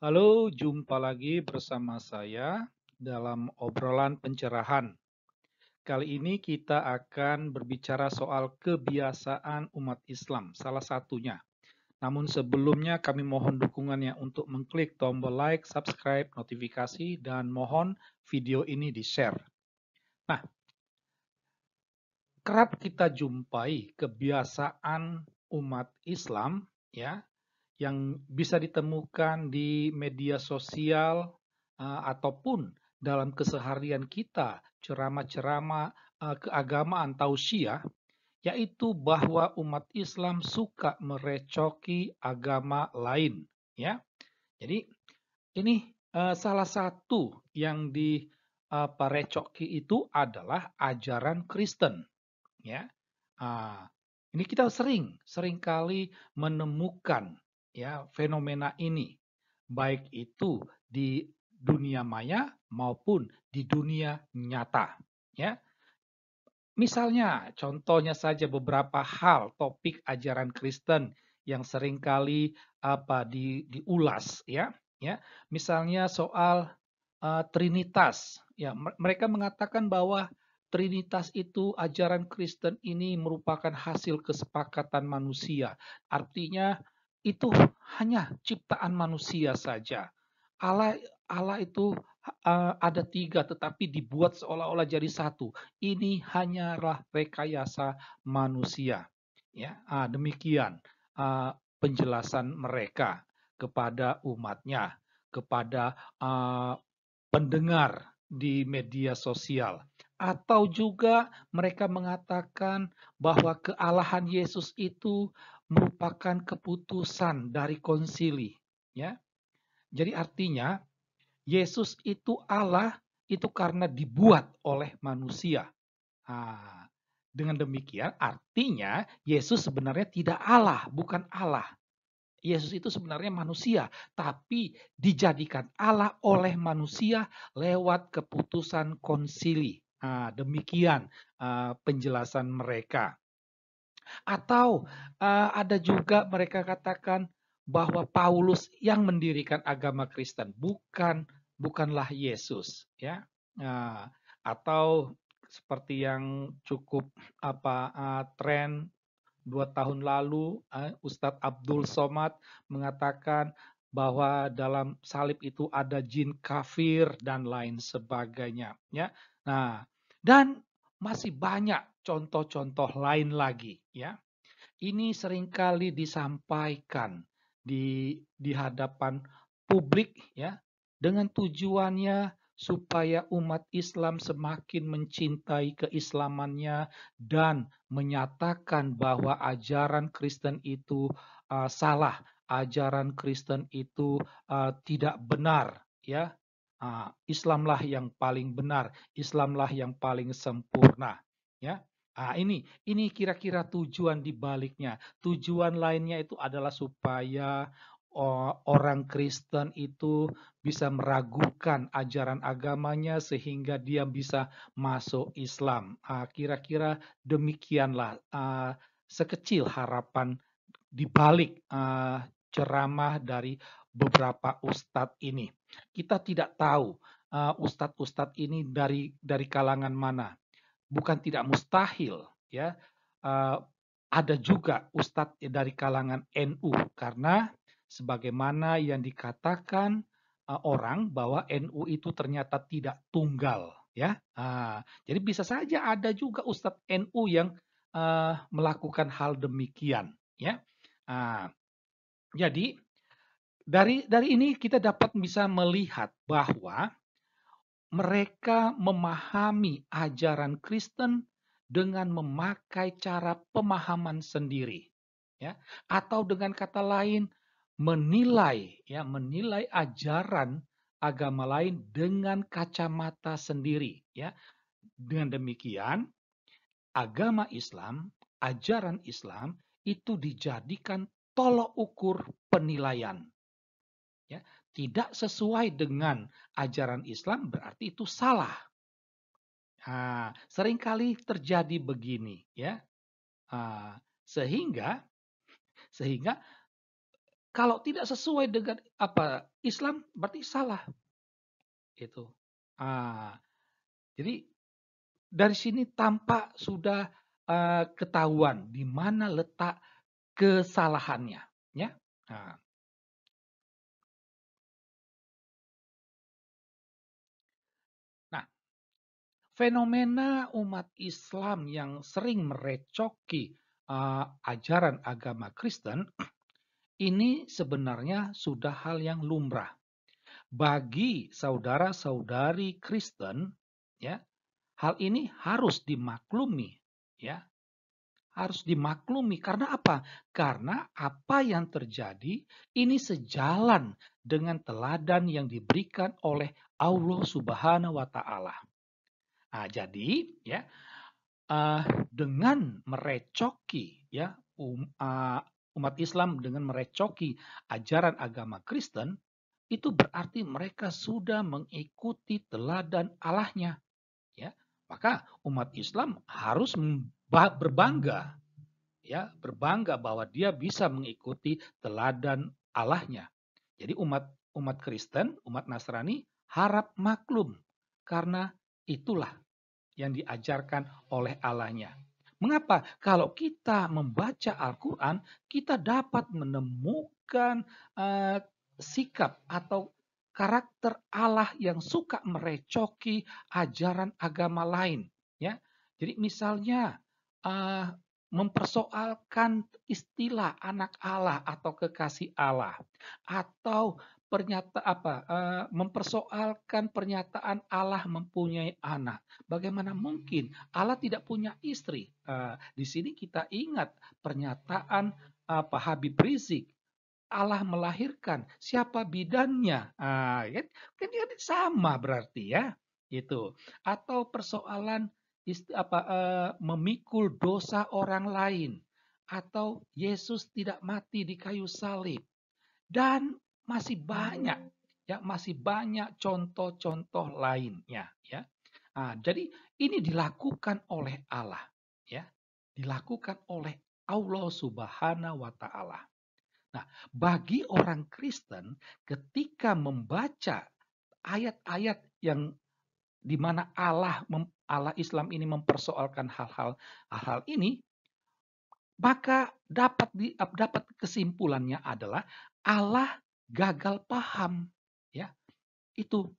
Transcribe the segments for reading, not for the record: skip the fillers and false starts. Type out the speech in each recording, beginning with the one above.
Halo, jumpa lagi bersama saya dalam obrolan pencerahan. Kali ini kita akan berbicara soal kebiasaan umat Islam, salah satunya. Namun sebelumnya kami mohon dukungannya untuk mengklik tombol like, subscribe, notifikasi, dan mohon video ini di-share. Nah, kerap kita jumpai kebiasaan umat Islam ya yang bisa ditemukan di media sosial ataupun dalam keseharian kita, ceramah-ceramah keagamaan tausiah, yaitu bahwa umat Islam suka merecoki agama lain, ya. Jadi ini salah satu yang direcoki itu adalah ajaran Kristen, ya. Ah, ini kita sering kali menemukan ya fenomena ini, baik itu di dunia maya maupun di dunia nyata, ya. Misalnya, contohnya saja beberapa hal topik ajaran Kristen yang seringkali diulas ya. Misalnya soal Trinitas. Ya, mereka mengatakan bahwa Trinitas itu ajaran Kristen ini merupakan hasil kesepakatan manusia. Artinya itu hanya ciptaan manusia saja. Allah Allah itu ada tiga tetapi dibuat seolah-olah jadi satu. Ini hanyalah rekayasa manusia. Ya, demikian penjelasan mereka kepada umatnya, kepada pendengar di media sosial. Atau juga mereka mengatakan bahwa kealahan Yesus itu merupakan keputusan dari konsili. Ya, jadi artinya Yesus itu Allah itu karena dibuat oleh manusia. Ah, dengan demikian artinya Yesus sebenarnya tidak Allah, bukan Allah. Yesus itu sebenarnya manusia, tapi dijadikan Allah oleh manusia lewat keputusan konsili. Demikian penjelasan mereka. Atau ada juga mereka katakan bahwa Paulus yang mendirikan agama Kristen, bukanlah Yesus, ya. Nah, atau seperti yang cukup tren 2 tahun lalu, Ustadz Abdul Somad mengatakan bahwa dalam salib itu ada jin kafir dan lain sebagainya. Ya, nah, dan masih banyak contoh-contoh lain lagi. Ya, ini seringkali disampaikan di hadapan publik ya dengan tujuannya supaya umat Islam semakin mencintai keislamannya dan menyatakan bahwa ajaran Kristen itu salah, ajaran Kristen itu tidak benar ya. Islamlah yang paling benar, Islamlah yang paling sempurna ya. Ini kira-kira tujuan di baliknya. Tujuan lainnya itu adalah supaya orang Kristen itu bisa meragukan ajaran agamanya sehingga dia bisa masuk Islam. Kira-kira demikianlah sekecil harapan di balik ceramah dari beberapa ustadz ini. Kita tidak tahu ustadz-ustadz ini dari kalangan mana. Bukan tidak mustahil ya uh, ada juga ustadz dari kalangan NU karena sebagaimana yang dikatakan orang bahwa NU itu ternyata tidak tunggal ya. Jadi bisa saja ada juga ustadz NU yang melakukan hal demikian ya. Uh, jadi dari ini kita dapat bisa melihat bahwa mereka memahami ajaran Kristen dengan memakai cara pemahaman sendiri, ya, atau dengan kata lain menilai ajaran agama lain dengan kacamata sendiri, ya. Dengan demikian, agama Islam, ajaran Islam itu dijadikan tolok ukur penilaian. Ya, tidak sesuai dengan ajaran Islam berarti itu salah. Seringkali terjadi begini ya. Sehingga sehingga Kalau tidak sesuai dengan apa Islam berarti salah itu. Ah, jadi dari sini tampak sudah ketahuan di mana letak kesalahannya, ya. Nah, nah, fenomena umat Islam yang sering merecoki ajaran agama Kristen ini sebenarnya sudah hal yang lumrah bagi saudara-saudari Kristen, ya. Hal ini harus dimaklumi, ya. Harus dimaklumi karena apa? Karena apa yang terjadi ini sejalan dengan teladan yang diberikan oleh Allah Subhanahu wa taala. Nah, jadi ya dengan merecoki ya umat Islam dengan merecoki ajaran agama Kristen itu berarti mereka sudah mengikuti teladan Allahnya, ya. Maka umat Islam harus berbangga, ya, berbangga bahwa dia bisa mengikuti teladan Allahnya. Jadi umat umat Kristen, umat Nasrani harap maklum karena itulah yang diajarkan oleh Allahnya. Mengapa? Kalau kita membaca Al-Quran, kita dapat menemukan uh, sikap atau karakter Allah yang suka merecoki ajaran agama lain. Ya, jadi misalnya uh, mempersoalkan istilah anak Allah atau kekasih Allah, atau mempersoalkan pernyataan Allah mempunyai anak. Bagaimana mungkin Allah tidak punya istri? Di sini kita ingat pernyataan Habib Rizik. Allah melahirkan, siapa bidannya? Kan dia sama berarti ya, itu. Atau persoalan memikul dosa orang lain, atau Yesus tidak mati di kayu salib, dan masih banyak, ya, masih banyak contoh-contoh lainnya, ya. Jadi ini dilakukan oleh Allah, ya. Dilakukan oleh Allah Subhanahu wa taala. Nah, bagi orang Kristen ketika membaca ayat-ayat yang di mana Allah Islam ini mempersoalkan hal-hal ini, maka dapat kesimpulannya adalah Allah gagal paham, ya. Itu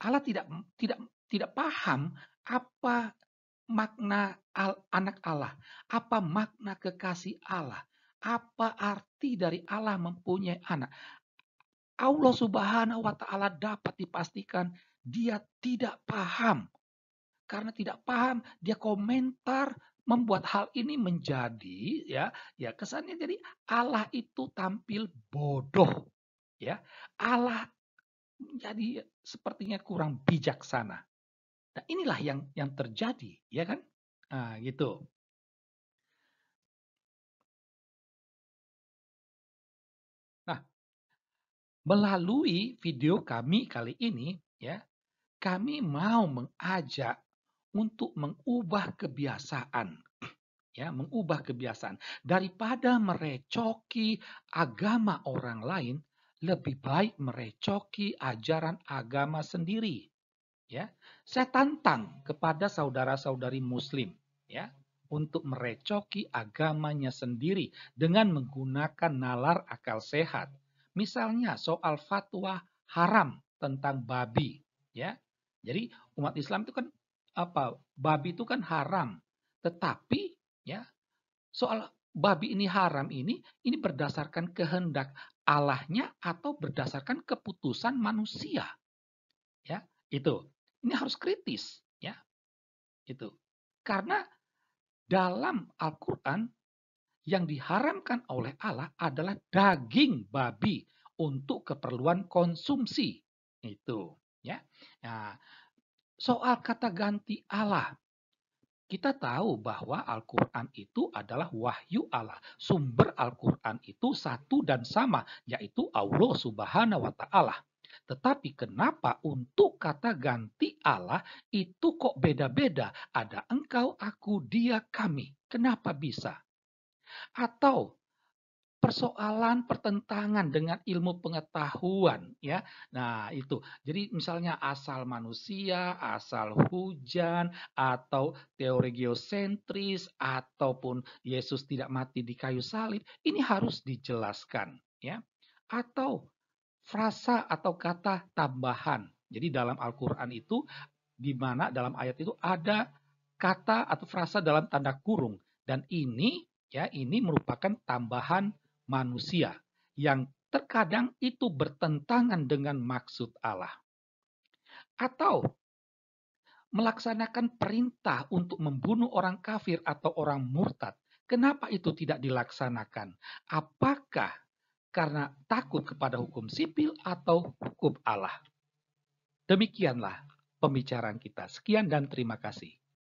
Allah tidak tidak paham apa makna anak Allah, apa makna kekasih Allah, apa arti dari Allah mempunyai anak. Allah Subhanahu wa taala dapat dipastikan dia tidak paham. Karena tidak paham, dia komentar membuat hal ini menjadi ya kesannya jadi Allah itu tampil bodoh, ya. Allah menjadi sepertinya kurang bijaksana. Nah, inilah yang terjadi, ya kan? Gitu. Nah, melalui video kami kali ini, ya, kami mau mengajak untuk mengubah kebiasaan, ya, mengubah kebiasaan daripada merecoki agama orang lain, lebih baik merecoki ajaran agama sendiri, ya. Saya tantang kepada saudara-saudari muslim, ya, untuk merecoki agamanya sendiri dengan menggunakan nalar akal sehat. Misalnya soal fatwa haram tentang babi, ya. Jadi umat Islam itu kan babi itu kan haram. Tetapi ya, soal babi ini haram ini berdasarkan kehendak Allahnya atau berdasarkan keputusan manusia, ya. Itu. Ini harus kritis, ya. Itu. Karena dalam Al-Qur'an yang diharamkan oleh Allah adalah daging babi untuk keperluan konsumsi. Itu, ya. Nah, soal kata ganti Allah, kita tahu bahwa Al-Quran itu adalah wahyu Allah. Sumber Al-Quran itu satu dan sama, yaitu Allah Subhanahu wa Ta'ala. Tetapi kenapa untuk kata ganti Allah itu kok beda-beda? Ada engkau, aku, dia, kami. Kenapa bisa? Atau persoalan pertentangan dengan ilmu pengetahuan ya. Nah, itu. Jadi misalnya asal manusia, asal hujan atau teori geosentris ataupun Yesus tidak mati di kayu salib, ini harus dijelaskan ya. Atau frasa atau kata tambahan. Jadi dalam Al-Qur'an itu di mana dalam ayat itu ada kata atau frasa dalam tanda kurung dan ini merupakan tambahan manusia yang terkadang itu bertentangan dengan maksud Allah atau melaksanakan perintah untuk membunuh orang kafir atau orang murtad. Kenapa itu tidak dilaksanakan? Apakah karena takut kepada hukum sipil atau hukum Allah? Demikianlah pembicaraan kita. Sekian dan terima kasih.